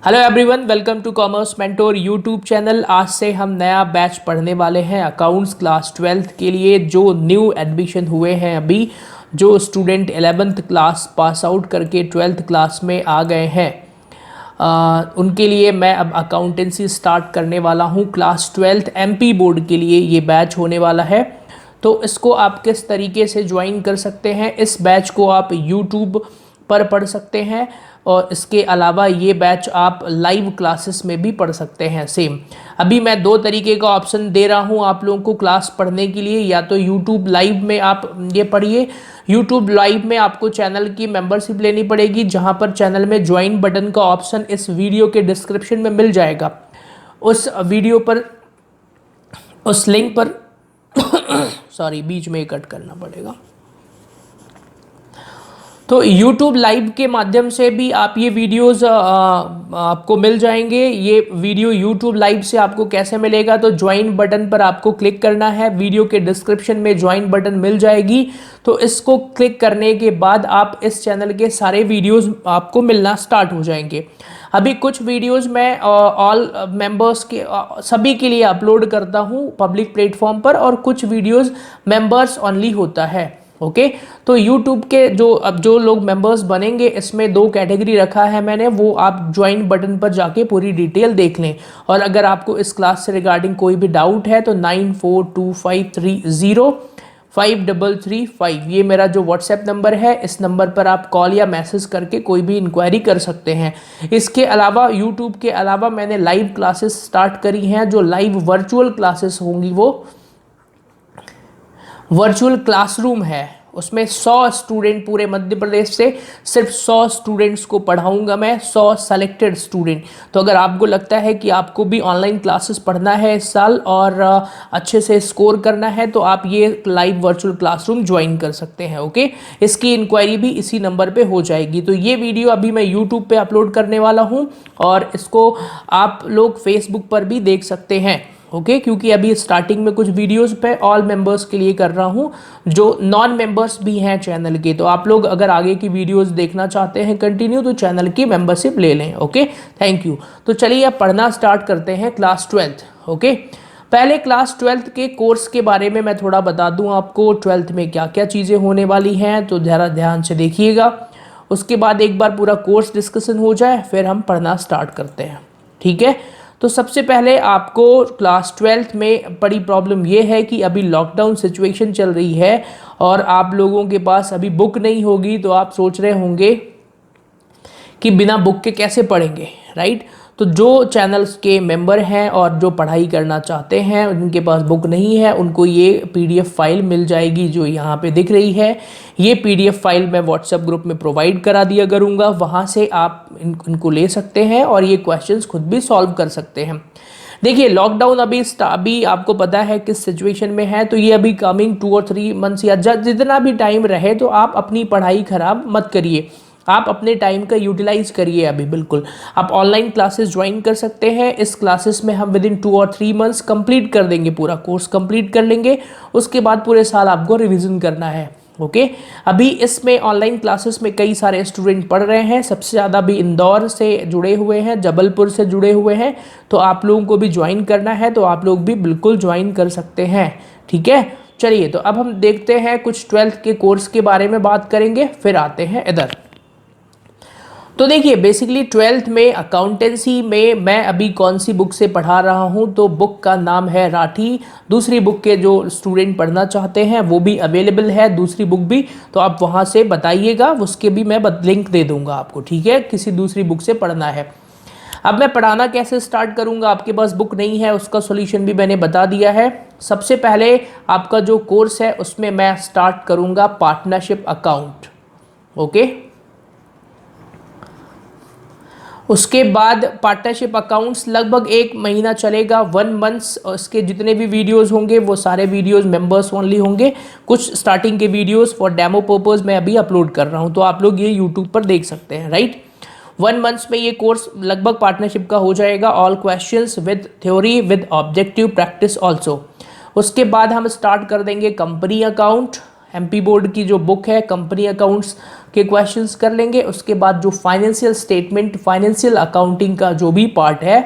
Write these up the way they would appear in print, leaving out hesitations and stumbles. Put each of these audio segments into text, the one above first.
Hello everyone, welcome to commerce mentor YouTube channel. आज से हम नया बैच पढ़ने वाले हैं अकाउंट्स क्लास 12th के लिए। जो न्यू एडमिशन हुए हैं, अभी जो student 11th class pass out करके 12th क्लास में आ गए हैं, उनके लिए मैं अब अकाउंटेंसी स्टार्ट करने वाला हूं। क्लास 12th एमपी बोर्ड के लिए ये बैच होने वाला है। तो इसको आप किस तरीके से ज्वाइन कर सकते हैं, इस बैच को आप यूट्यूब पर पढ़ सकते हैं और इसके अलावा ये बैच आप लाइव क्लासेस में भी पढ़ सकते हैं। सेम अभी मैं दो तरीके का ऑप्शन दे रहा हूँ आप लोगों को क्लास पढ़ने के लिए। या तो यूट्यूब लाइव में आप ये पढ़िए। यूट्यूब लाइव में आपको चैनल की मेंबरशिप लेनी पड़ेगी, जहाँ पर चैनल में ज्वाइन बटन का ऑप्शन इस वीडियो के डिस्क्रिप्शन में मिल जाएगा। उस वीडियो पर, उस लिंक पर सॉरी, बीच में कट करना पड़ेगा। तो YouTube लाइव के माध्यम से भी आप ये वीडियोस आपको मिल जाएंगे। ये वीडियो YouTube लाइव से आपको कैसे मिलेगा, तो ज्वाइन बटन पर आपको क्लिक करना है। वीडियो के डिस्क्रिप्शन में ज्वाइन बटन मिल जाएगी। तो इसको क्लिक करने के बाद आप इस चैनल के सारे वीडियोस आपको मिलना स्टार्ट हो जाएंगे। अभी कुछ वीडियोस मैं ऑल मेंबर्स के सभी के लिए अपलोड करता हूँ पब्लिक प्लेटफॉर्म पर, और कुछ वीडियोस मेंबर्स ओनली होता है। ओके तो YouTube के जो लोग मेंबर्स बनेंगे, इसमें दो कैटेगरी रखा है मैंने, वो आप ज्वाइन बटन पर जाके पूरी डिटेल देख लें। और अगर आपको इस क्लास से रिगार्डिंग कोई भी डाउट है तो 9425305335 ये मेरा जो व्हाट्सएप नंबर है, इस नंबर पर आप कॉल या मैसेज करके कोई भी इंक्वायरी कर सकते हैं। इसके अलावा YouTube के अलावा मैंने लाइव क्लासेस स्टार्ट करी हैं। जो लाइव वर्चुअल क्लासेस होंगी वो वर्चुअल क्लासरूम है, उसमें 100 स्टूडेंट पूरे मध्य प्रदेश से, सिर्फ 100 स्टूडेंट्स को पढ़ाऊंगा मैं, 100 सेलेक्टेड स्टूडेंट। तो अगर आपको लगता है कि आपको भी ऑनलाइन क्लासेस पढ़ना है इस साल और अच्छे से स्कोर करना है, तो आप ये लाइव वर्चुअल क्लासरूम ज्वाइन कर सकते हैं। ओके, इसकी इंक्वायरी भी इसी नंबर पे हो जाएगी। तो ये वीडियो अभी मैं यूट्यूब पे अपलोड करने वाला हूँ और इसको आप लोग फेसबुक पर भी देख सकते हैं। ओके क्योंकि अभी स्टार्टिंग में कुछ वीडियोस पे ऑल मेंबर्स के लिए कर रहा हूँ, जो नॉन मेंबर्स भी हैं चैनल के। तो आप लोग अगर आगे की वीडियोस देखना चाहते हैं कंटिन्यू, तो चैनल की मेंबरशिप ले लें। Okay, thank you. तो चलिए अब पढ़ना स्टार्ट करते हैं क्लास 12th। ओके, पहले क्लास 12th के कोर्स के बारे में मैं थोड़ा बता दूँ आपको, 12th में क्या क्या चीज़ें होने वाली हैं, तो ज़रा ध्यान से देखिएगा। उसके बाद एक बार पूरा कोर्स डिस्कशन हो जाए, फिर हम पढ़ना स्टार्ट करते हैं। ठीक है, तो सबसे पहले आपको क्लास 12th में बड़ी प्रॉब्लम ये है कि अभी लॉकडाउन सिचुएशन चल रही है और आप लोगों के पास अभी बुक नहीं होगी। तो आप सोच रहे होंगे कि बिना बुक के कैसे पढ़ेंगे, राइट। तो जो चैनल्स के मेंबर हैं और जो पढ़ाई करना चाहते हैं, उनके पास बुक नहीं है, उनको ये पीडीएफ फाइल मिल जाएगी जो यहाँ पे दिख रही है। ये पीडीएफ फाइल मैं व्हाट्सएप ग्रुप में प्रोवाइड करा दिया करूँगा, वहाँ से आप इनको ले सकते हैं और ये क्वेश्चंस खुद भी सॉल्व कर सकते हैं। देखिए, लॉकडाउन अभी आपको पता है किस सिचुएशन में है, तो ये अभी कमिंग 2 और 3 मंथ्स या जितना भी टाइम रहे, तो आप अपनी पढ़ाई खराब मत करिए, आप अपने टाइम का यूटिलाइज करिए। अभी बिल्कुल आप ऑनलाइन क्लासेस ज्वाइन कर सकते हैं। इस क्लासेस में हम विद इन 2 और 3 मंथ्स कंप्लीट कर देंगे, पूरा कोर्स कंप्लीट कर लेंगे। उसके बाद पूरे साल आपको रिवीजन करना है। ओके, अभी इसमें ऑनलाइन क्लासेस में कई सारे स्टूडेंट पढ़ रहे हैं। सबसे ज़्यादा भी इंदौर से जुड़े हुए हैं, जबलपुर से जुड़े हुए हैं। तो आप लोगों को भी ज्वाइन करना है, तो आप लोग भी बिल्कुल ज्वाइन कर सकते हैं। ठीक है, चलिए तो अब हम देखते हैं कुछ 12th के कोर्स के बारे में बात करेंगे, फिर आते हैं इधर। तो देखिए, बेसिकली 12th में अकाउंटेंसी में मैं अभी कौन सी बुक से पढ़ा रहा हूँ, तो बुक का नाम है राठी। दूसरी बुक के जो स्टूडेंट पढ़ना चाहते हैं वो भी अवेलेबल है, दूसरी बुक भी, तो आप वहाँ से बताइएगा, उसके भी मैं लिंक दे दूँगा आपको। ठीक है, किसी दूसरी बुक से पढ़ना है। अब मैं पढ़ाना कैसे स्टार्ट करूँगा, आपके पास बुक नहीं है, उसका सोल्यूशन भी मैंने बता दिया है। सबसे पहले आपका जो कोर्स है उसमें मैं स्टार्ट करूँगा पार्टनरशिप अकाउंट। ओके, उसके बाद पार्टनरशिप अकाउंट्स लगभग 1 महीना चलेगा, 1 मंथ्स। उसके जितने भी वीडियोस होंगे वो सारे वीडियोस मेंबर्स ओनली होंगे। कुछ स्टार्टिंग के वीडियोस फॉर डेमो पर्पस मैं अभी अपलोड कर रहा हूँ, तो आप लोग ये यूट्यूब पर देख सकते हैं, राइट। 1 मंथ्स में ये कोर्स लगभग पार्टनरशिप का हो जाएगा। All questions with theory with objective practice also. उसके बाद हम स्टार्ट कर देंगे कंपनी अकाउंट एमपी बोर्ड की जो बुक है कंपनी अकाउंट्स के क्वेश्चंस कर लेंगे। उसके बाद जो फाइनेंशियल स्टेटमेंट, फाइनेंशियल अकाउंटिंग का जो भी पार्ट है,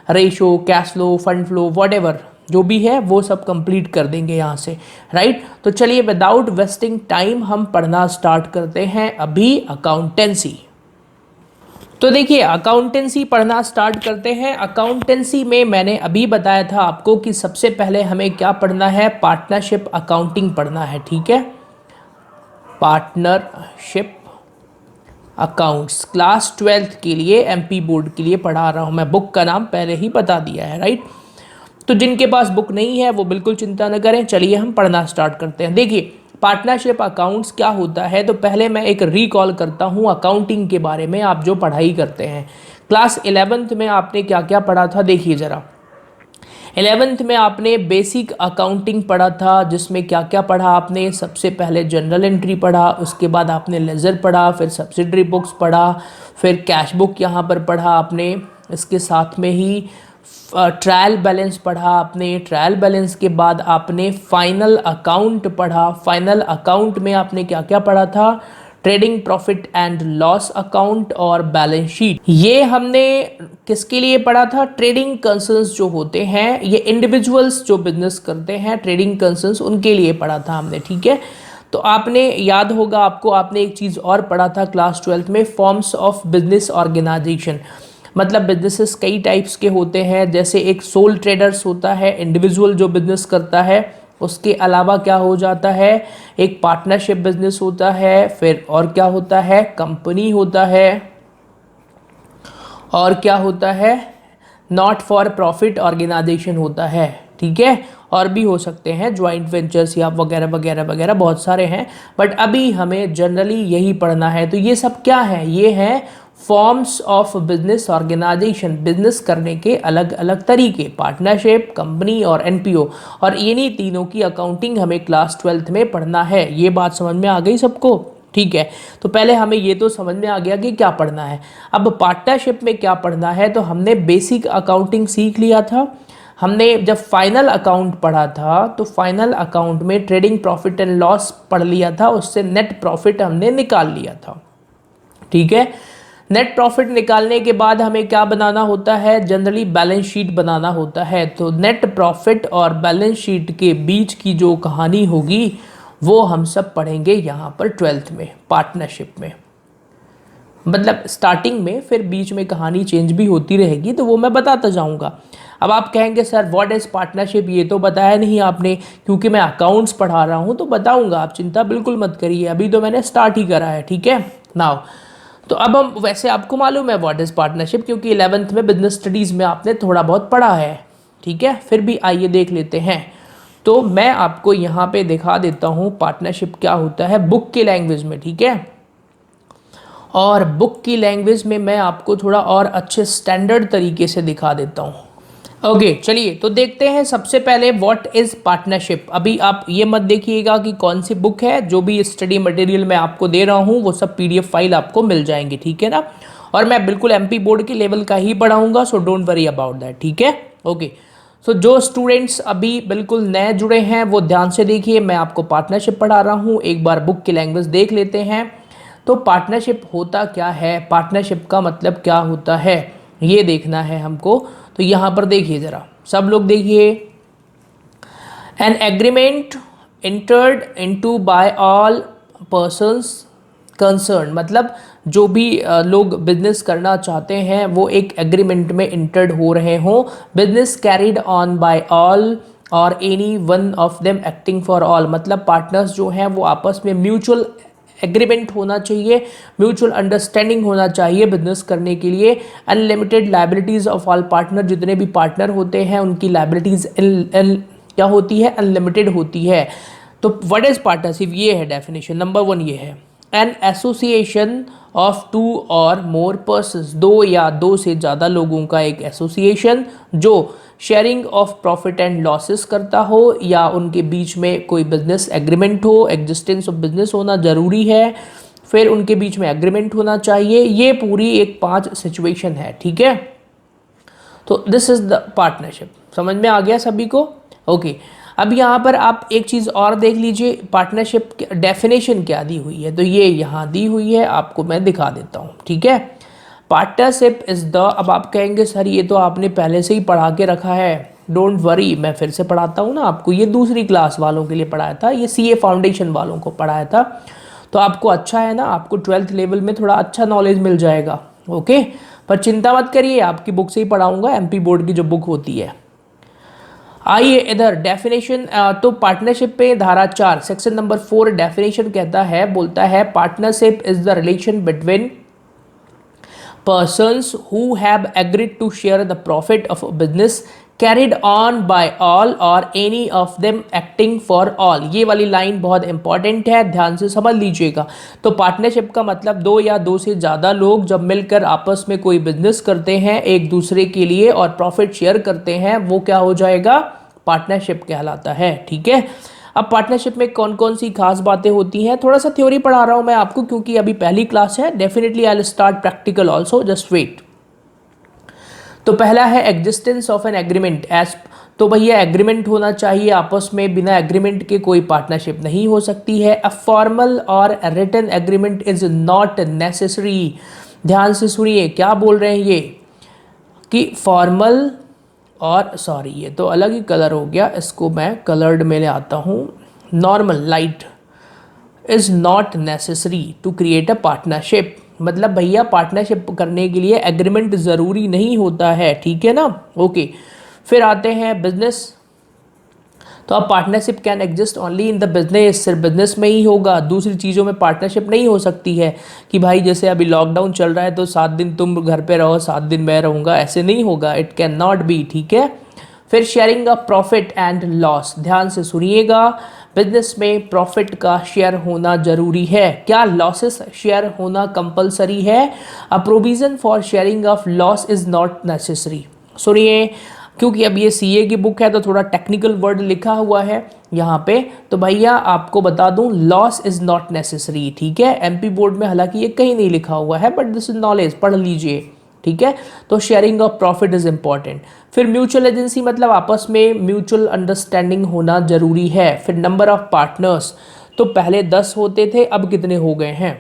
ratio, cash flow, fund flow, whatever जो भी है वो सब कंप्लीट कर देंगे यहाँ से, राइट। तो चलिए विदाउट वेस्टिंग टाइम हम पढ़ना स्टार्ट करते हैं अभी अकाउंटेंसी। तो देखिए अकाउंटेंसी पढ़ना स्टार्ट करते हैं। अकाउंटेंसी में मैंने अभी बताया था आपको कि सबसे पहले हमें क्या पढ़ना है, पार्टनरशिप अकाउंटिंग पढ़ना है, ठीक है। पार्टनरशिप अकाउंट्स क्लास 12th के लिए एमपी बोर्ड के लिए पढ़ा रहा हूँ मैं। बुक का नाम पहले ही बता दिया है, राइट। तो जिनके पास बुक नहीं है वो बिल्कुल चिंता न करें, चलिए हम पढ़ना स्टार्ट करते हैं। देखिए पार्टनरशिप अकाउंट्स क्या होता है, तो पहले मैं एक रिकॉल करता हूँ अकाउंटिंग के बारे में। आप जो पढ़ाई करते हैं क्लास 11th में आपने क्या क्या पढ़ा था, देखिए ज़रा। 11th में आपने बेसिक अकाउंटिंग पढ़ा था, जिसमें क्या क्या पढ़ा आपने, सबसे पहले जनरल एंट्री पढ़ा, उसके बाद आपने लेजर पढ़ा, फिर सब्सिडरी बुक्स पढ़ा, फिर कैश बुक यहाँ पर पढ़ा आपने। इसके साथ में ही ट्रायल बैलेंस पढ़ा आपने। ट्रायल बैलेंस के बाद आपने फाइनल अकाउंट पढ़ा। फाइनल अकाउंट में आपने क्या क्या पढ़ा था, trading profit and loss account और बैलेंस शीट। ये हमने किसके लिए पढ़ा था, ट्रेडिंग कंसर्न्स जो होते हैं, ये इंडिविजुअल्स जो बिजनेस करते हैं, ट्रेडिंग कंसर्न्स उनके लिए पढ़ा था हमने, ठीक है। तो आपने याद होगा आपको, आपने एक चीज़ और पढ़ा था क्लास 12th में, फॉर्म्स ऑफ बिजनेस ऑर्गेनाइजेशन। मतलब बिजनेसेस कई टाइप्स के होते हैं, जैसे एक सोल ट्रेडर्स होता है, इंडिविजुअल जो बिजनेस करता है। उसके अलावा क्या हो जाता है, एक पार्टनरशिप बिजनेस होता है, फिर और क्या होता है, कंपनी होता है, और क्या होता है, नॉट फॉर प्रॉफिट ऑर्गेनाइजेशन होता है, ठीक है। और भी हो सकते हैं ज्वाइंट वेंचर्स या वगैरह वगैरह वगैरह, बहुत सारे हैं, बट अभी हमें जनरली यही पढ़ना है। तो ये सब क्या है, ये है forms of business organization, business करने के अलग अलग तरीके, पार्टनरशिप, कंपनी और एनपीओ। और इन्हीं तीनों की अकाउंटिंग हमें क्लास 12th में पढ़ना है। ये बात समझ में आ गई सबको, ठीक है। तो पहले हमें ये तो समझ में आ गया कि क्या पढ़ना है। अब पार्टनरशिप में क्या पढ़ना है, तो हमने बेसिक अकाउंटिंग सीख लिया था। हमने जब फाइनल अकाउंट पढ़ा था तो फाइनल अकाउंट में ट्रेडिंग प्रॉफिट एंड लॉस पढ़ लिया था, उससे नेट प्रॉफिट हमने निकाल लिया था, ठीक है। नेट प्रॉफिट निकालने के बाद हमें क्या बनाना होता है, जनरली बैलेंस शीट बनाना होता है। तो नेट प्रॉफिट और बैलेंस शीट के बीच की जो कहानी होगी वो हम सब पढ़ेंगे यहाँ पर 12th में, पार्टनरशिप में। मतलब स्टार्टिंग में, फिर बीच में कहानी चेंज भी होती रहेगी, तो वो मैं बताता जाऊँगा। अब आप कहेंगे सर व्हाट इज़ पार्टनरशिप, ये तो बताया नहीं आपने, क्योंकि मैं अकाउंट्स पढ़ा रहा हूँ तो बताऊँगा, आप चिंता बिल्कुल मत करिए, अभी तो मैंने स्टार्ट ही करा है, ठीक है। नाउ तो अब हम, वैसे आपको मालूम है व्हाट इज़ पार्टनरशिप, क्योंकि 11th में बिजनेस स्टडीज़ में आपने थोड़ा बहुत पढ़ा है, ठीक है। फिर भी आइए देख लेते हैं। तो मैं आपको यहाँ पे दिखा देता हूँ पार्टनरशिप क्या होता है बुक की लैंग्वेज में, ठीक है। और बुक की लैंग्वेज में मैं आपको थोड़ा और अच्छे स्टैंडर्ड तरीके से दिखा देता हूँ। ओके चलिए तो देखते हैं सबसे पहले व्हाट इज़ पार्टनरशिप। अभी आप ये मत देखिएगा कि कौन सी बुक है, जो भी स्टडी मटेरियल मैं आपको दे रहा हूँ वो सब पीडीएफ फाइल आपको मिल जाएंगे, ठीक है ना। और मैं बिल्कुल एमपी बोर्ड के लेवल का ही पढ़ाऊँगा, so don't worry about that, ठीक है। ओके सो जो स्टूडेंट्स अभी बिल्कुल नए जुड़े हैं वो ध्यान से देखिए, मैं आपको पार्टनरशिप पढ़ा रहा हूँ। एक बार बुक की लैंग्वेज देख लेते हैं। तो पार्टनरशिप होता क्या है, पार्टनरशिप का मतलब क्या होता है, ये देखना है हमको। तो यहाँ पर देखिए ज़रा, सब लोग देखिए, an agreement entered into bye all persons concern, मतलब जो भी लोग बिजनेस करना चाहते हैं वो एक एग्रीमेंट में इंटर्ड हो रहे हों। Business carried on by all or any one of them acting for all, मतलब पार्टनर्स जो हैं वो आपस में म्यूचुअल एग्रीमेंट होना चाहिए, म्यूचुअल अंडरस्टैंडिंग होना चाहिए बिजनेस करने के लिए। Unlimited liabilities of all partner, जितने भी पार्टनर होते हैं उनकी लाइबिलिटीज़ क्या होती है, अनलिमिटेड होती है। तो व्हाट इज़ पार्टनरशिप, ये है डेफिनेशन नंबर 1, ये है एन एसोसिएशन ऑफ 2 और मोर पर्सन्स, 2 या 2 से ज़्यादा लोगों का एक एसोसिएशन जो sharing of profit and losses करता हो, या उनके बीच में कोई बिजनेस एग्रीमेंट हो, एग्जिस्टेंस ऑफ बिजनेस होना ज़रूरी है, फिर उनके बीच में एग्रीमेंट होना चाहिए। ये पूरी एक 5 सिचुएशन है, ठीक है। तो दिस इज़ द पार्टनरशिप, समझ में आ गया सभी को। ओके अब यहाँ पर आप एक चीज़ और देख लीजिए, पार्टनरशिप डेफिनेशन क्या दी हुई है, तो ये यहाँ दी हुई है, आपको मैं दिखा देता हूँ, ठीक है। पार्टनरशिप इज द, अब आप कहेंगे सर ये तो आपने पहले से ही पढ़ा के रखा है, डोंट वरी, मैं फिर से पढ़ाता हूँ ना आपको, ये दूसरी क्लास वालों के लिए पढ़ाया था, ये सीए फाउंडेशन वालों को पढ़ाया था, तो आपको अच्छा है ना, आपको 12th लेवल में थोड़ा अच्छा नॉलेज मिल जाएगा, ओके। पर चिंता मत करिए, आपकी बुक से ही पढ़ाऊंगा, एमपी बोर्ड की जो बुक होती है। आइए इधर डेफिनेशन, तो पार्टनरशिप पे धारा 4 सेक्शन नंबर 4 डेफिनेशन कहता है, बोलता है partnership is the relation between persons who have agreed to share the profit of a business carried on by all or any of them acting for all। ये वाली line बहुत important है, ध्यान से समझ लीजिएगा। तो पार्टनरशिप का मतलब दो या दो से ज़्यादा लोग जब मिलकर आपस में कोई बिजनेस करते हैं एक दूसरे के लिए और प्रॉफिट शेयर करते हैं, वो क्या हो जाएगा, पार्टनरशिप कहलाता है, ठीक है। अब पार्टनरशिप में कौन कौन सी खास बातें होती हैं, थोड़ा सा थ्योरी पढ़ा रहा हूं मैं आपको क्योंकि अभी पहली क्लास है, definitely I will start practical also, just wait. तो पहला है existence of an agreement as, तो भैया एग्रीमेंट होना चाहिए आपस में, बिना एग्रीमेंट के कोई पार्टनरशिप नहीं हो सकती है। अ फॉर्मल और written agreement is not necessary. ध्यान से सुनिए क्या बोल रहे हैं ये, कि फॉर्मल और सॉरी ये तो अलग ही कलर हो गया, इसको मैं कलर्ड में ले आता हूँ, normal light is not necessary to create a partnership. मतलब भैया पार्टनरशिप करने के लिए एग्रीमेंट ज़रूरी नहीं होता है, ठीक है ना, ओके। फिर आते हैं बिजनेस, तो अब partnership can exist only in the business, सिर्फ बिजनेस में ही होगा, दूसरी चीज़ों में पार्टनरशिप नहीं हो सकती है कि भाई जैसे अभी लॉकडाउन चल रहा है तो 7 दिन तुम घर पे रहो 7 दिन मैं रहूँगा, ऐसे नहीं होगा, इट कैन नॉट बी, ठीक है। फिर sharing of profit and loss, ध्यान से सुनिएगा, बिजनेस में प्रॉफिट का शेयर होना जरूरी है, क्या लॉसेस शेयर होना कंपलसरी है। A provision for sharing of loss is not necessary. सुनिए, क्योंकि अब ये सीए की बुक है तो थोड़ा टेक्निकल वर्ड लिखा हुआ है यहाँ पे, तो भैया आपको बता दूं लॉस इज नॉट नेसेसरी, ठीक है। एमपी बोर्ड में हालांकि ये कहीं नहीं लिखा हुआ है, बट दिस इज नॉलेज, पढ़ लीजिए, ठीक है। तो sharing of profit is important. फिर म्यूचुअल एजेंसी, मतलब आपस में म्यूचुअल अंडरस्टैंडिंग होना जरूरी है। फिर नंबर ऑफ पार्टनर्स, तो पहले 10 होते थे, अब कितने हो गए हैं,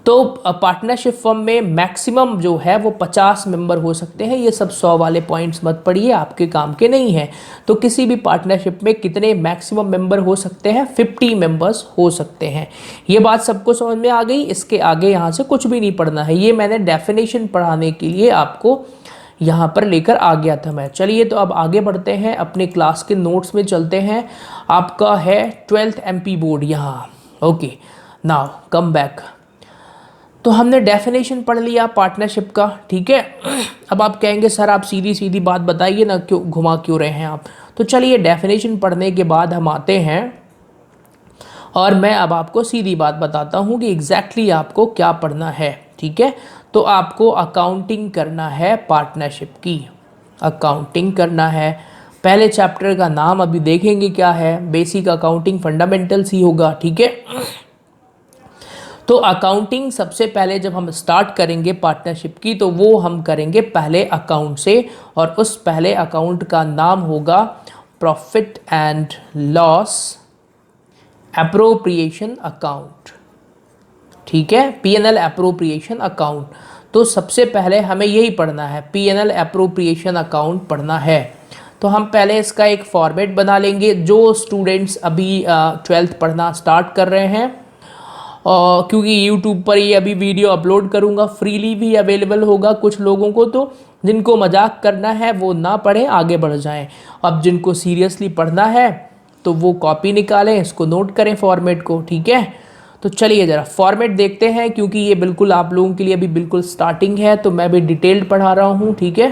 तो पार्टनरशिप फर्म में मैक्सिमम जो है वो 50 मेंबर हो सकते हैं। ये सब 100 वाले पॉइंट्स मत पढ़िए, आपके काम के नहीं है। तो किसी भी पार्टनरशिप में कितने मैक्सिमम मेंबर हो सकते हैं, 50 मेंबर्स हो सकते हैं। ये बात सबको समझ में आ गई, इसके आगे यहाँ से कुछ भी नहीं पढ़ना है, ये मैंने डेफिनेशन पढ़ाने के लिए आपको यहाँ पर लेकर आ गया था मैं। चलिए तो अब आगे बढ़ते हैं, अपने क्लास के नोट्स में चलते हैं। आपका है 12th एमपी बोर्ड यहाँ, ओके। नाउ कम बैक, तो हमने डेफिनेशन पढ़ लिया पार्टनरशिप का, ठीक है। अब आप कहेंगे सर आप सीधी सीधी बात बताइए ना, क्यों घुमा क्यों रहे हैं आप। तो चलिए डेफिनेशन पढ़ने के बाद हम आते हैं और मैं अब आपको सीधी बात बताता हूँ कि एग्जैक्टली आपको क्या पढ़ना है, ठीक है। तो आपको अकाउंटिंग करना है पार्टनरशिप की, अकाउंटिंग करना है। पहले चैप्टर का नाम अभी देखेंगे क्या है, बेसिक अकाउंटिंग फंडामेंटल्स ही होगा, ठीक है। तो अकाउंटिंग सबसे पहले जब हम स्टार्ट करेंगे पार्टनरशिप की, तो वो हम करेंगे पहले अकाउंट से, और उस पहले अकाउंट का नाम होगा profit and loss appropriation account, ठीक है, पीएनएल एप्रोप्रिएशन अकाउंट। तो सबसे पहले हमें यही पढ़ना है, पीएनएल एप्रोप्रिएशन अकाउंट पढ़ना है। तो हम पहले इसका एक फॉर्मेट बना लेंगे। जो स्टूडेंट्स अभी 12th पढ़ना स्टार्ट कर रहे हैं, क्योंकि YouTube पर ये अभी वीडियो अपलोड करूँगा, फ्रीली भी अवेलेबल होगा कुछ लोगों को, तो जिनको मजाक करना है वो ना पढ़ें, आगे बढ़ जाएं। अब जिनको सीरियसली पढ़ना है तो वो कॉपी निकालें, इसको नोट करें फॉर्मेट को, ठीक है। तो चलिए ज़रा फॉर्मेट देखते हैं, क्योंकि ये बिल्कुल आप लोगों के लिए अभी बिल्कुल स्टार्टिंग है, तो मैं भी डिटेल्ड पढ़ा रहा हूँ, ठीक है।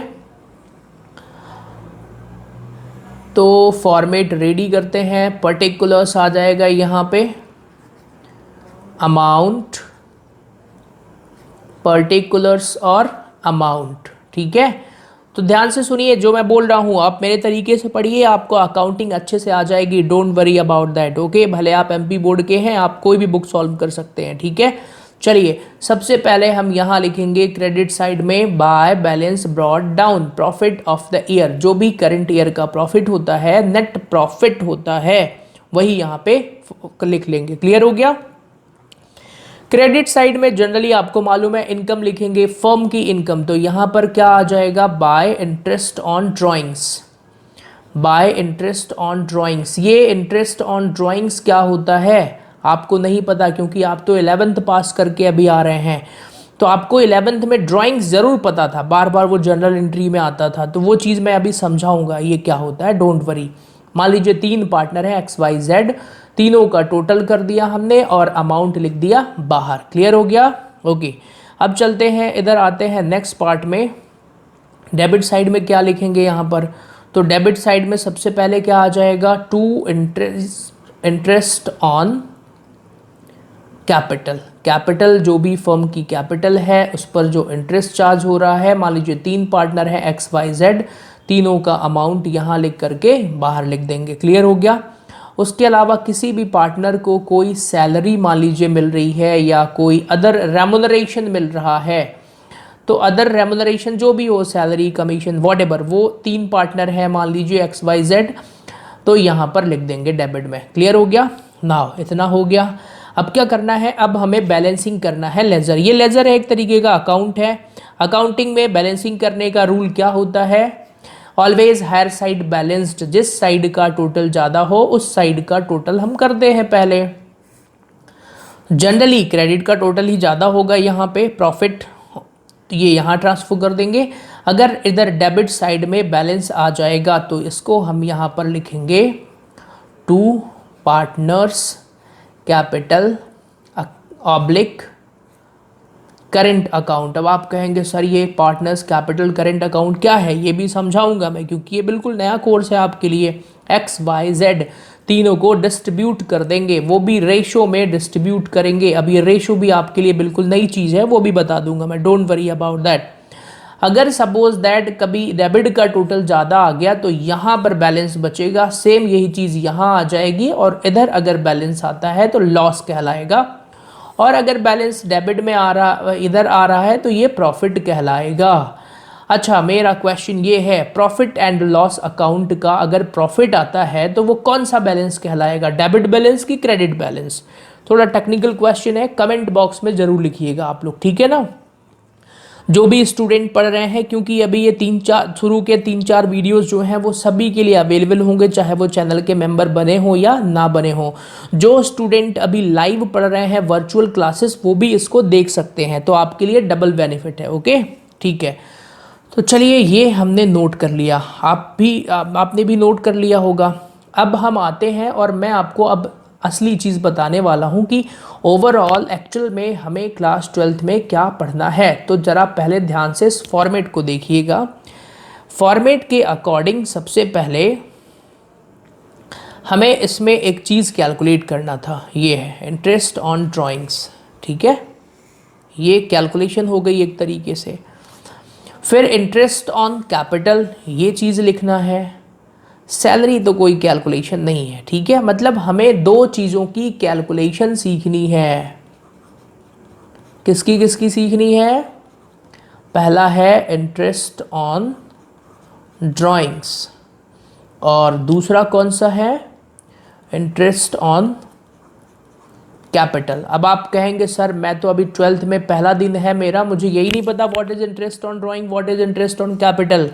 तो फॉर्मेट रेडी करते हैं, पर्टिकुलर्स आ जाएगा यहाँ पे, अमाउंट, पर्टिकुलर्स और अमाउंट, ठीक है। तो ध्यान से सुनिए जो मैं बोल रहा हूँ, आप मेरे तरीके से पढ़िए, आपको अकाउंटिंग अच्छे से आ जाएगी, don't worry about that, okay. भले आप एमपी बोर्ड के हैं, आप कोई भी बुक सॉल्व कर सकते हैं, ठीक है। चलिए सबसे पहले हम यहाँ लिखेंगे क्रेडिट साइड में by balance brought down, profit of the year, जो भी करंट ईयर का प्रॉफिट होता है, नेट प्रॉफिट होता है, वही यहाँ पे लिख लेंगे। क्लियर हो गया। क्रेडिट साइड में जनरली आपको मालूम है इनकम लिखेंगे, फर्म की इनकम, तो यहां पर क्या आ जाएगा, bye interest on drawings, bye interest on drawings. ये इंटरेस्ट ऑन ड्राइंग्स क्या होता है आपको नहीं पता, क्योंकि आप तो 11th पास करके अभी आ रहे हैं, तो आपको 11th में ड्राइंग्स जरूर पता था, बार बार वो जर्नल एंट्री में आता था, तो वो चीज़ मैं अभी समझाऊंगा ये क्या होता है, डोंट वरी। मान लीजिए 3 पार्टनर है XYZ, तीनों का टोटल कर दिया हमने और अमाउंट लिख दिया बाहर। क्लियर हो गया। ओके, अब चलते हैं इधर, आते हैं नेक्स्ट पार्ट में। डेबिट साइड में क्या लिखेंगे यहाँ पर, तो डेबिट साइड में सबसे पहले क्या आ जाएगा, to interest on capital, capital जो भी फर्म की कैपिटल है उस पर जो इंटरेस्ट चार्ज हो रहा है। मान लीजिए 3 पार्टनर है XYZ, तीनों का अमाउंट यहाँ लिख करके बाहर लिख देंगे। क्लियर हो गया। उसके अलावा किसी भी पार्टनर को कोई सैलरी मान लीजिए मिल रही है या कोई अदर रेमुनरेशन मिल रहा है, तो अदर रेमुनरेशन जो भी हो, सैलरी, कमीशन, व्हाटएवर, वो 3 पार्टनर है मान लीजिए XYZ, तो यहाँ पर लिख देंगे डेबिट में। क्लियर हो गया। नाउ इतना हो गया। अब क्या करना है, अब हमें बैलेंसिंग करना है लेजर। ये लेजर है, एक तरीके का अकाउंट है। अकाउंटिंग में बैलेंसिंग करने का रूल क्या होता है, ऑलवेज हायर साइड बैलेंस्ड, जिस साइड का टोटल ज़्यादा हो उस साइड का टोटल हम करते हैं पहले। जनरली क्रेडिट का टोटल ही ज़्यादा होगा यहाँ पे, प्रॉफिट ये यहाँ ट्रांसफर कर देंगे। अगर इधर डेबिट साइड में बैलेंस आ जाएगा तो इसको हम यहाँ पर लिखेंगे to partners capital oblique current account. अब आप कहेंगे सर ये पार्टनर्स कैपिटल करेंट अकाउंट क्या है, ये भी समझाऊंगा मैं, क्योंकि ये बिल्कुल नया कोर्स है आपके लिए। XYZ तीनों को डिस्ट्रीब्यूट कर देंगे, वो भी रेशो में डिस्ट्रीब्यूट करेंगे। अब ये रेशो भी आपके लिए बिल्कुल नई चीज़ है, वो भी बता दूंगा मैं, डोंट वरी अबाउट दैट। अगर सपोज दैट कभी डेबिट का टोटल ज़्यादा आ गया तो यहाँ पर बैलेंस बचेगा, सेम यही चीज़ यहाँ आ जाएगी, और इधर अगर बैलेंस आता है तो लॉस कहलाएगा, और अगर बैलेंस डेबिट में आ रहा, इधर आ रहा है, तो ये प्रॉफिट कहलाएगा। अच्छा, मेरा क्वेश्चन ये है, प्रॉफिट एंड लॉस अकाउंट का अगर प्रॉफिट आता है तो वो कौन सा बैलेंस कहलाएगा, डेबिट बैलेंस की क्रेडिट बैलेंस? थोड़ा टेक्निकल क्वेश्चन है, कमेंट बॉक्स में जरूर लिखिएगा आप लोग, ठीक है ना, जो भी स्टूडेंट पढ़ रहे हैं, क्योंकि अभी ये 3-4 शुरू के 3-4 वीडियोस जो हैं वो सभी के लिए अवेलेबल होंगे, चाहे वो चैनल के मेंबर बने हो या ना बने हो। जो स्टूडेंट अभी लाइव पढ़ रहे हैं वर्चुअल क्लासेस, वो भी इसको देख सकते हैं, तो आपके लिए डबल बेनिफिट है। ओके, ठीक है, तो चलिए ये हमने नोट कर लिया, आपने भी नोट कर लिया होगा। अब हम आते हैं और मैं आपको अब असली चीज़ बताने वाला हूँ कि ओवरऑल एक्चुअल में हमें क्लास 12th में क्या पढ़ना है। तो ज़रा पहले ध्यान से इस फॉर्मेट को देखिएगा। फॉर्मेट के अकॉर्डिंग सबसे पहले हमें इसमें एक चीज़ कैलकुलेट करना था, ये है इंटरेस्ट ऑन ड्राइंग्स, ठीक है, ये कैलकुलेशन हो गई एक तरीके से। फिर इंटरेस्ट ऑन कैपिटल, ये चीज़ लिखना है। सैलरी तो कोई कैलकुलेशन नहीं है, ठीक है, मतलब हमें 2 चीज़ों की कैलकुलेशन सीखनी है। किसकी किसकी सीखनी है? पहला है इंटरेस्ट ऑन ड्राइंग्स, और दूसरा कौन सा है? Interest on capital. अब आप कहेंगे सर मैं तो अभी 12th में पहला दिन है मेरा, मुझे यही नहीं पता what is interest on drawing, what is interest on capital,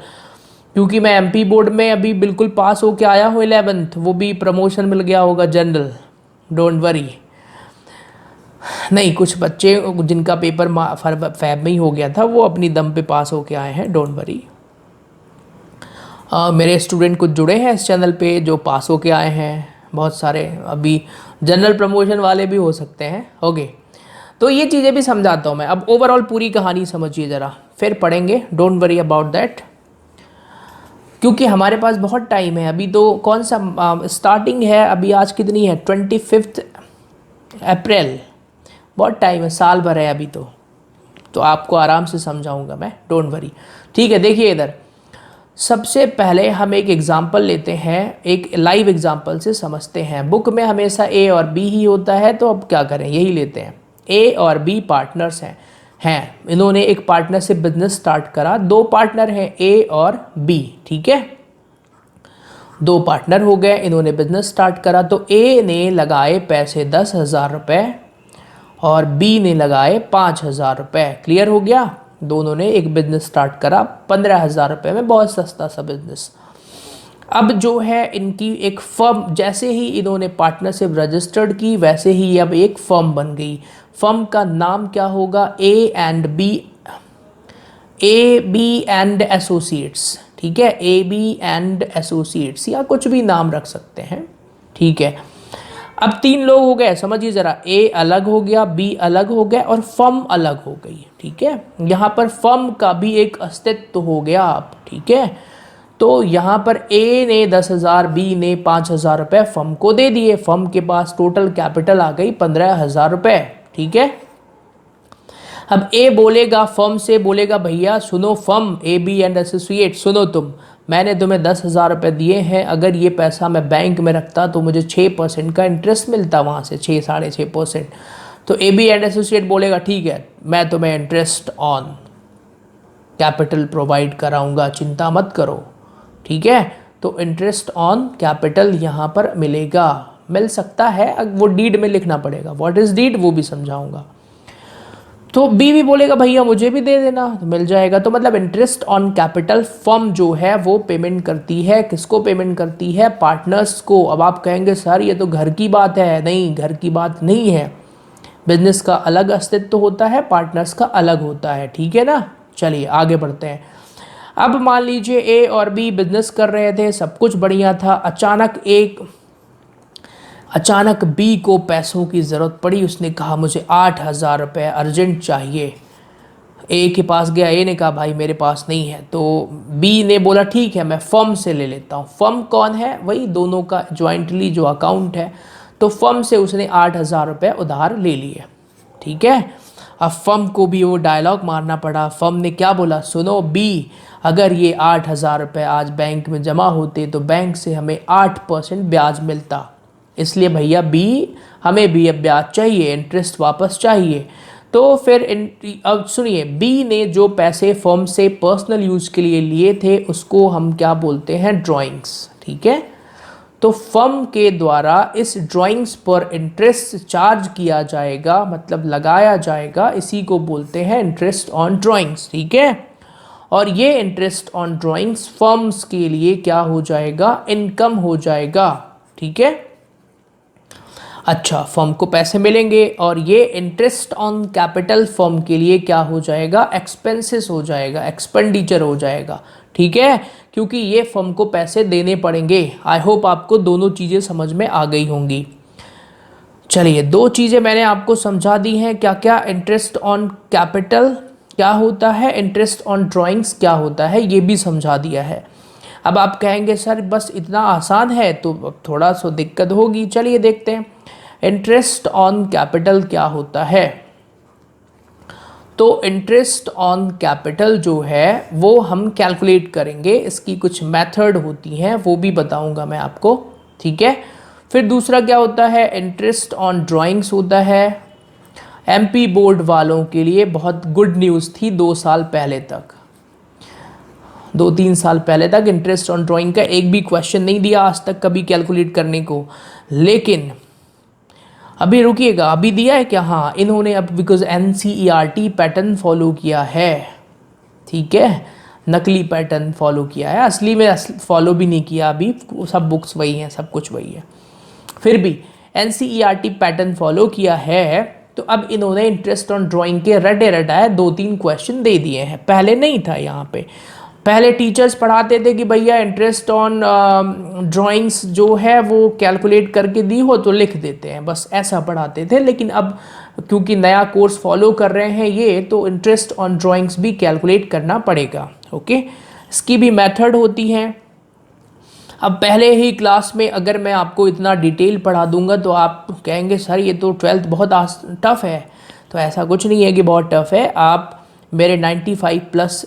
क्योंकि मैं MP बोर्ड में अभी बिल्कुल पास होके आया हूँ 11th, वो भी प्रमोशन मिल गया होगा जनरल, डोंट वरी। नहीं, कुछ बच्चे जिनका पेपर फैब में ही हो गया था वो अपनी दम पे पास होके आए हैं, डोंट वरी। मेरे स्टूडेंट कुछ जुड़े हैं इस चैनल पे जो पास होके आए हैं, बहुत सारे अभी जनरल प्रमोशन वाले भी हो सकते हैं। ओके, तो ये चीज़ें भी समझाता हूँ मैं। अब ओवरऑल पूरी कहानी समझिए ज़रा, फिर पढ़ेंगे, डोंट वरी अबाउट दैट, क्योंकि हमारे पास बहुत टाइम है। अभी तो कौन सा स्टार्टिंग है, अभी आज कितनी है, 25 अप्रैल, बहुत टाइम है, साल भर है अभी तो आपको आराम से समझाऊंगा मैं, डोंट वरी। ठीक है, देखिए इधर सबसे पहले हम एक एग्जाम्पल लेते हैं, एक लाइव एग्जाम्पल से समझते हैं। बुक में हमेशा A और B ही होता है, तो अब क्या करें, यही लेते हैं। ए और बी पार्टनर्स हैं इन्होंने एक पार्टनरशिप बिजनेस स्टार्ट करा। दो पार्टनर हैं ए और बी, ठीक है, दो पार्टनर हो गए, इन्होंने बिजनेस स्टार्ट करा। तो ए ने लगाए पैसे 10,000 रुपये और बी ने लगाए 5,000 रुपये। क्लियर हो गया? दोनों ने एक बिजनेस स्टार्ट करा 15,000 रुपये में, बहुत सस्ता सा बिजनेस। अब जो है इनकी एक फर्म, जैसे ही इन्होंने पार्टनरशिप रजिस्टर्ड की वैसे ही अब एक फर्म बन गई। फर्म का नाम क्या होगा? ए बी एंड एसोसिएट्स, ठीक है, ए बी एंड एसोसिएट्स या कुछ भी नाम रख सकते हैं, ठीक है। अब तीन लोग हो गए, समझिए ज़रा, ए अलग हो गया, बी अलग हो गया और फर्म अलग हो गई, ठीक है। यहाँ पर फर्म का भी एक अस्तित्व हो गया अब, ठीक है। तो यहाँ पर ए ने 10,000, बी ने 5,000 रुपये फर्म को दे दिए। फर्म के पास टोटल कैपिटल आ गई 15,000 रुपये, ठीक है। अब ए बोलेगा, फर्म से बोलेगा, भैया सुनो firm, A B and associate, सुनो तुम, मैंने तुम्हें 10,000 रुपये दिए हैं, अगर ये पैसा मैं बैंक में रखता तो मुझे 6% का इंटरेस्ट मिलता वहाँ से, 6-6.5%। तो ए बी एंड एसोसिएट बोलेगा ठीक है, मैं तुम्हें इंटरेस्ट ऑन कैपिटल प्रोवाइड कराऊंगा, चिंता मत करो, ठीक है। तो इंटरेस्ट ऑन कैपिटल यहाँ पर मिलेगा, मिल सकता है, वो डीड में लिखना पड़ेगा, व्हाट इज़ डीड वो भी समझाऊंगा। तो बी भी बोलेगा भैया मुझे भी दे देना, तो मिल जाएगा। तो मतलब इंटरेस्ट ऑन कैपिटल फर्म जो है वो पेमेंट करती है, किसको पेमेंट करती है? पार्टनर्स को। अब आप कहेंगे सर ये तो घर की बात है, नहीं, घर की बात नहीं है, बिजनेस का अलग अस्तित्व होता है, पार्टनर्स का अलग होता है, ठीक है ना। चलिए आगे बढ़ते हैं। अब मान लीजिए ए और बी बिजनेस कर रहे थे, सब कुछ बढ़िया था, अचानक बी को पैसों की ज़रूरत पड़ी। उसने कहा मुझे 8,000 रुपये अर्जेंट चाहिए। ए के पास गया, ए ने कहा भाई मेरे पास नहीं है। तो बी ने बोला ठीक है मैं फर्म से ले लेता हूँ। फर्म कौन है? वही दोनों का जॉइंटली जो अकाउंट है। तो फर्म से उसने 8,000 रुपये उधार ले लिए, ठीक है। अब फर्म को भी वो डायलॉग मारना पड़ा। फर्म ने क्या बोला? सुनो बी, अगर ये 8,000 रुपये आज बैंक में जमा होते तो बैंक से हमें 8% ब्याज मिलता, इसलिए भैया बी, हमें भी अब ब्याज चाहिए, इंटरेस्ट वापस चाहिए। तो फिर अब सुनिए, बी ने जो पैसे फर्म से पर्सनल यूज के लिए लिए थे उसको हम क्या बोलते हैं? ड्राइंग्स, ठीक है। तो फर्म के द्वारा इस ड्राइंग्स पर इंटरेस्ट चार्ज किया जाएगा, मतलब लगाया जाएगा, इसी को बोलते हैं इंटरेस्ट ऑन ड्राइंग्स, ठीक है। और ये इंटरेस्ट ऑन ड्राइंग्स फर्म्स के लिए क्या हो जाएगा? इनकम हो जाएगा, ठीक है। अच्छा, फर्म को पैसे मिलेंगे और ये इंटरेस्ट ऑन कैपिटल फर्म के लिए क्या हो जाएगा? एक्सपेंसेस हो जाएगा, एक्सपेंडिचर हो जाएगा, ठीक है, क्योंकि ये फर्म को पैसे देने पड़ेंगे। आई होप आपको दोनों चीज़ें समझ में आ गई होंगी। चलिए, दो चीज़ें मैंने आपको समझा दी हैं, क्या क्या? इंटरेस्ट ऑन कैपिटल क्या होता है, इंटरेस्ट ऑन ड्राइंग्स क्या होता है, ये भी समझा दिया है। अब आप कहेंगे सर बस इतना आसान है, तो थोड़ा सा दिक्कत होगी। चलिए देखते हैं इंटरेस्ट ऑन कैपिटल क्या होता है। तो इंटरेस्ट ऑन कैपिटल जो है वो हम कैलकुलेट करेंगे, इसकी कुछ मेथड होती हैं वो भी बताऊंगा मैं आपको, ठीक है। फिर दूसरा क्या होता है? इंटरेस्ट ऑन ड्राइंग्स होता है। एमपी बोर्ड वालों के लिए बहुत गुड न्यूज़ थी, 2 साल पहले तक, 2-3 साल पहले तक इंटरेस्ट ऑन ड्राइंग का एक भी क्वेश्चन नहीं दिया आज तक कभी कैलकुलेट करने को। लेकिन अभी रुकिएगा, अभी दिया है क्या? हाँ, इन्होंने अब बिकॉज एनसीईआरटी पैटर्न फॉलो किया है, ठीक है, नकली पैटर्न फॉलो किया है, असली में फॉलो भी नहीं किया अभी, सब बुक्स वही हैं, सब कुछ वही है, फिर भी एनसीईआरटी पैटर्न फॉलो किया है। तो अब इन्होंने इंटरेस्ट ऑन ड्राइंग के रटे रटाए 2-3 क्वेश्चन दे दिए हैं, पहले नहीं था यहाँ पे। पहले टीचर्स पढ़ाते थे कि भैया इंटरेस्ट ऑन ड्राइंग्स जो है वो कैलकुलेट करके दी हो तो लिख देते हैं, बस ऐसा पढ़ाते थे। लेकिन अब क्योंकि नया कोर्स फॉलो कर रहे हैं ये, तो इंटरेस्ट ऑन ड्राइंग्स भी कैलकुलेट करना पड़ेगा, ओके। इसकी भी मेथड होती हैं। अब पहले ही क्लास में अगर मैं आपको इतना डिटेल पढ़ा दूंगा तो आप कहेंगे सर ये तो 12th बहुत टफ़ है। तो ऐसा कुछ नहीं है कि बहुत टफ़ है। आप मेरे 95+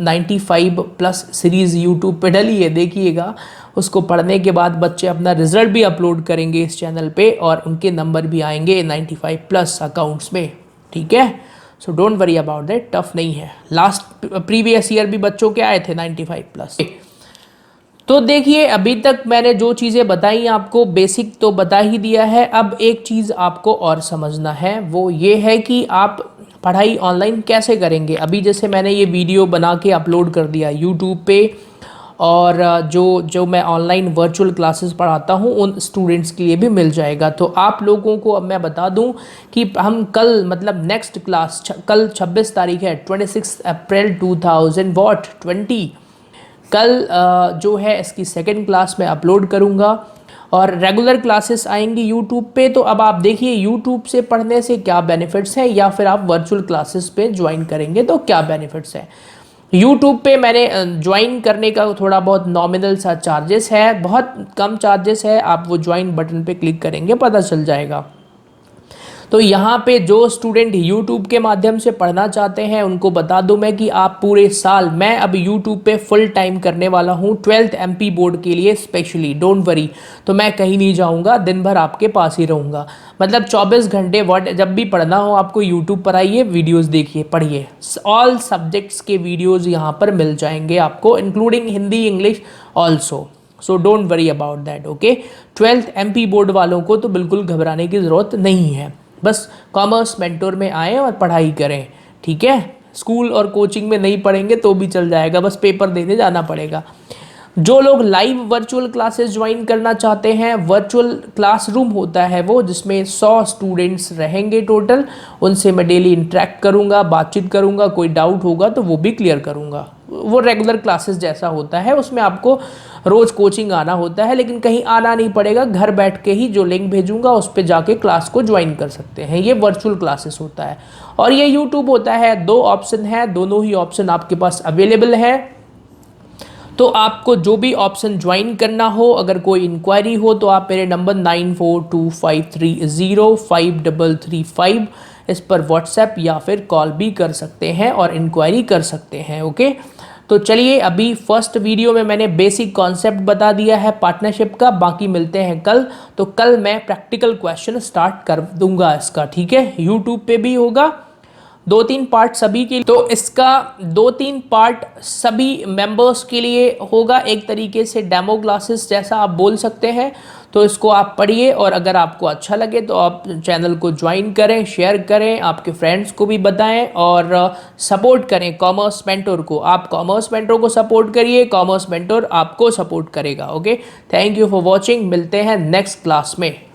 95+ सीरीज़ यूट्यूब पे डली है, देखिएगा। उसको पढ़ने के बाद बच्चे अपना रिजल्ट भी अपलोड करेंगे इस चैनल पे और उनके नंबर भी आएंगे 95+ अकाउंट्स में, ठीक है। सो don't worry about that, tough नहीं है। लास्ट प्रीवियस ईयर भी बच्चों के आए थे 95+। तो देखिए, अभी तक मैंने जो चीज़ें बताई आपको, बेसिक तो बता ही दिया है। अब एक चीज़ आपको और समझना है, वो ये है कि आप पढ़ाई ऑनलाइन कैसे करेंगे। अभी जैसे मैंने ये वीडियो बना के अपलोड कर दिया यूट्यूब पे, और जो मैं ऑनलाइन वर्चुअल क्लासेस पढ़ाता हूँ उन स्टूडेंट्स के लिए भी मिल जाएगा। तो आप लोगों को अब मैं बता दूँ कि हम कल, मतलब नेक्स्ट क्लास कल 26 तारीख है, 26 अप्रैल 2020, कल जो है इसकी सेकंड क्लास में अपलोड करूँगा और रेगुलर क्लासेस आएंगी यूट्यूब पे। तो अब आप देखिए यूट्यूब से पढ़ने से क्या बेनिफिट्स हैं, या फिर आप वर्चुअल क्लासेस पे ज्वाइन करेंगे तो क्या बेनिफिट्स हैं। यूट्यूब पे मैंने ज्वाइन करने का थोड़ा बहुत नॉमिनल सा चार्जेस है, बहुत कम चार्जेस है। आप वो ज्वाइन बटन पे क्लिक करेंगे, पता चल जाएगा। तो यहाँ पे जो स्टूडेंट यूट्यूब के माध्यम से पढ़ना चाहते हैं उनको बता दूं मैं कि आप पूरे साल, मैं अब यूट्यूब पे फुल टाइम करने वाला हूँ 12th MP बोर्ड के लिए स्पेशली, डोंट वरी। तो मैं कहीं नहीं जाऊँगा, दिन भर आपके पास ही रहूँगा। मतलब 24 घंटे जब भी पढ़ना हो आपको यूट्यूब पर आइए, वीडियोज़ देखिए, पढ़िए। ऑल सब्जेक्ट्स के वीडियोज़ यहाँ पर मिल जाएंगे आपको, including Hindi, English also. So don't worry about that, okay. 12th MP board वालों को तो बिल्कुल घबराने की ज़रूरत नहीं है। बस कॉमर्स मेंटोर में आएँ और पढ़ाई करें, ठीक है। स्कूल और कोचिंग में नहीं पढ़ेंगे तो भी चल जाएगा, बस पेपर देने जाना पड़ेगा। जो लोग लाइव वर्चुअल क्लासेस ज्वाइन करना चाहते हैं, वर्चुअल क्लासरूम होता है वो, जिसमें 100 स्टूडेंट्स रहेंगे टोटल। उनसे मैं डेली इंटरेक्ट करूंगा, बातचीत करूंगा, कोई डाउट होगा तो वो भी क्लियर करूंगा। वो रेगुलर क्लासेस जैसा होता है, उसमें आपको रोज़ कोचिंग आना होता है, लेकिन कहीं आना नहीं पड़ेगा। घर बैठ के ही जो लिंक भेजूंगा उस पर जाके क्लास को ज्वाइन कर सकते हैं। ये वर्चुअल क्लासेस होता है और ये यूट्यूब होता है। 2 ऑप्शन है, दोनों ही ऑप्शन आपके पास अवेलेबल है। तो आपको जो भी ऑप्शन ज्वाइन करना हो, अगर कोई इंक्वायरी हो तो आप मेरे नंबर 9425305335 इस पर व्हाट्सएप या फिर कॉल भी कर सकते हैं और इंक्वायरी कर सकते हैं, ओके। तो चलिए, अभी फर्स्ट वीडियो में मैंने बेसिक कॉन्सेप्ट बता दिया है पार्टनरशिप का, बाकी मिलते हैं कल। तो कल मैं प्रैक्टिकल क्वेश्चन स्टार्ट कर दूंगा इसका, ठीक है। यूट्यूब पे भी होगा 2-3 पार्ट सभी के लिए। तो इसका 2-3 पार्ट सभी मेंबर्स के लिए होगा, एक तरीके से डेमो क्लासेस जैसा आप बोल सकते हैं। तो इसको आप पढ़िए और अगर आपको अच्छा लगे तो आप चैनल को ज्वाइन करें, शेयर करें, आपके फ्रेंड्स को भी बताएं और सपोर्ट करें कॉमर्स मेंटोर को। आप कॉमर्स मेंटोर को सपोर्ट करिए, कॉमर्स मेंटोर आपको सपोर्ट करेगा, okay. Thank you for watching, मिलते हैं नेक्स्ट क्लास में।